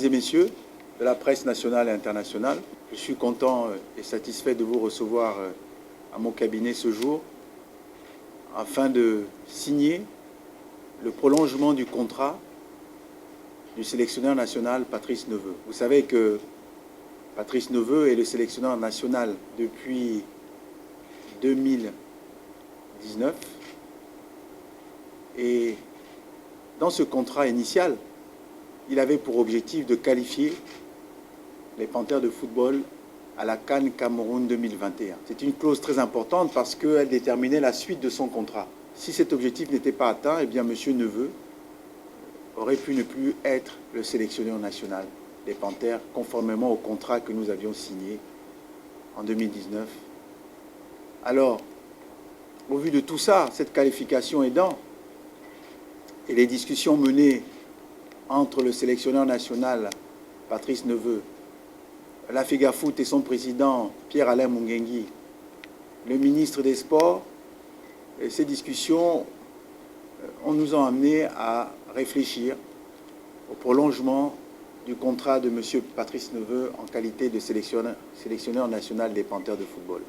Mesdames et messieurs de la presse nationale et internationale, je suis content et satisfait de vous recevoir à mon cabinet ce jour afin de signer le prolongement du contrat du sélectionneur national Patrice Neveu. Vous savez que Patrice Neveu est le sélectionneur national depuis 2019 et dans ce contrat initial, il avait pour objectif de qualifier les Panthères de football à la CAN Cameroun 2021. C'est une clause très importante parce qu'elle déterminait la suite de son contrat. Si cet objectif n'était pas atteint, eh bien, M. Neveu aurait pu ne plus être le sélectionneur national des Panthères, conformément au contrat que nous avions signé en 2019. Alors, au vu de tout ça, cette qualification aidant, et les discussions menées entre le sélectionneur national Patrice Neveu, la FEGAFOOT et son président Pierre-Alain Mungengi, le ministre des Sports, et ces discussions nous ont amenés à réfléchir au prolongement du contrat de M. Patrice Neveu en qualité de sélectionneur national des Panthères de football.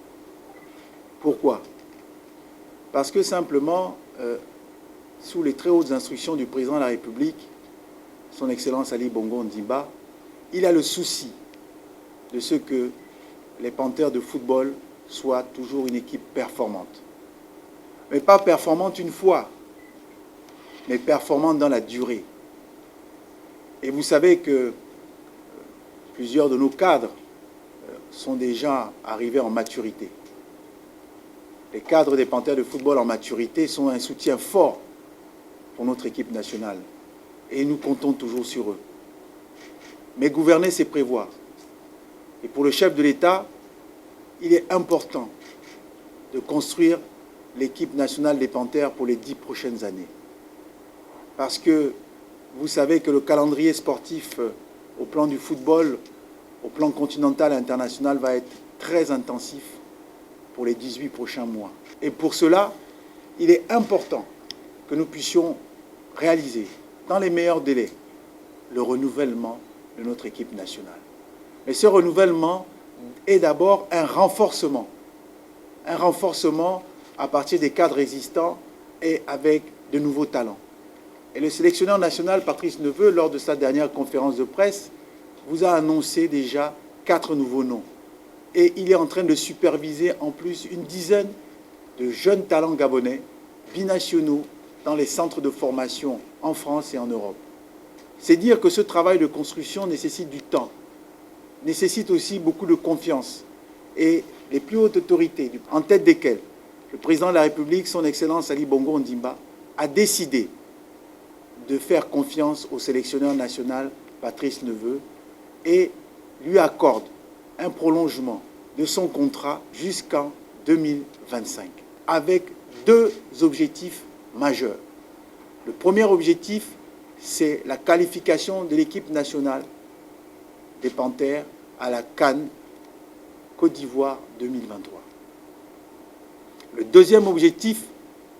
Pourquoi? Parce que simplement, sous les très hautes instructions du président de la République, son Excellence Ali Bongo Ondimba, il a le souci de ce que les Panthères de football soient toujours une équipe performante. Mais pas performante une fois, mais performante dans la durée. Et vous savez que plusieurs de nos cadres sont déjà arrivés en maturité. Les cadres des Panthères de football en maturité sont un soutien fort pour notre équipe nationale. Et nous comptons toujours sur eux. Mais gouverner, c'est prévoir. Et pour le chef de l'État, il est important de construire l'équipe nationale des Panthères pour les 10 prochaines années. Parce que vous savez que le calendrier sportif au plan du football, au plan continental et international, va être très intensif pour les 18 prochains mois. Et pour cela, il est important que nous puissions réaliser dans les meilleurs délais le renouvellement de notre équipe nationale. Mais ce renouvellement est d'abord un renforcement à partir des cadres existants et avec de nouveaux talents. Et le sélectionneur national Patrice Neveu, lors de sa dernière conférence de presse, vous a annoncé déjà 4 nouveaux noms. Et il est en train de superviser en plus une dizaine de jeunes talents gabonais, binationaux, dans les centres de formation en France et en Europe. C'est dire que ce travail de construction nécessite du temps, nécessite aussi beaucoup de confiance. Et les plus hautes autorités, en tête desquelles le président de la République, son Excellence Ali Bongo Ondimba, a décidé de faire confiance au sélectionneur national Patrice Neveu et lui accorde un prolongement de son contrat jusqu'en 2025, avec 2 objectifs majeurs. Le premier objectif, c'est la qualification de l'équipe nationale des Panthères à la CAN Côte d'Ivoire 2023. Le deuxième objectif,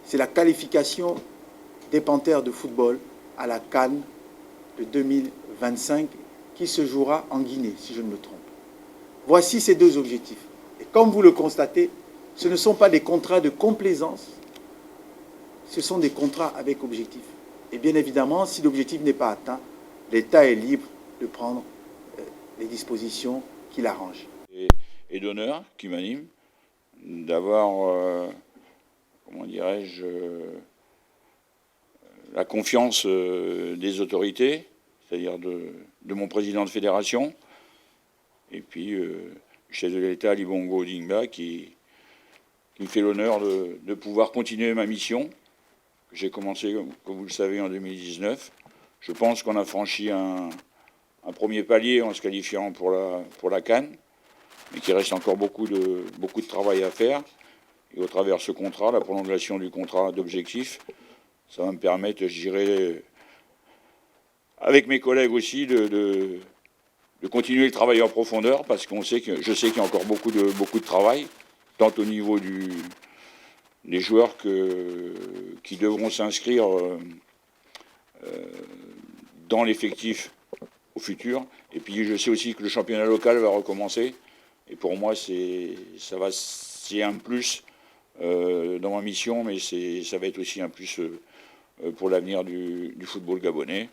c'est la qualification des Panthères de football à la CAN de 2025 qui se jouera en Guinée, si je ne me trompe. Voici ces 2 objectifs. Et comme vous le constatez, ce ne sont pas des contrats de complaisance, ce sont des contrats avec objectif. Et bien évidemment, si l'objectif n'est pas atteint, l'État est libre de prendre les dispositions qui l'arrangent. Et d'honneur qui m'anime, d'avoir, comment dirais-je, la confiance des autorités, c'est-à-dire de mon président de fédération, et puis le chef de l'État, Ali Bongo Ondimba, qui me fait l'honneur de pouvoir continuer ma mission. J'ai commencé, comme vous le savez, en 2019. Je pense qu'on a franchi un premier palier en se qualifiant pour la CAN, mais qu'il reste encore beaucoup de travail à faire. Et au travers de ce contrat, la prolongation du contrat d'objectif, ça va me permettre, je dirais, avec mes collègues aussi, de continuer le travail en profondeur, parce je sais qu'il y a encore beaucoup de travail, tant au niveau des joueurs qui devront s'inscrire dans l'effectif au futur. Et puis je sais aussi que le championnat local va recommencer. Et pour moi, c'est un plus dans ma mission, mais ça va être aussi un plus pour l'avenir du football gabonais.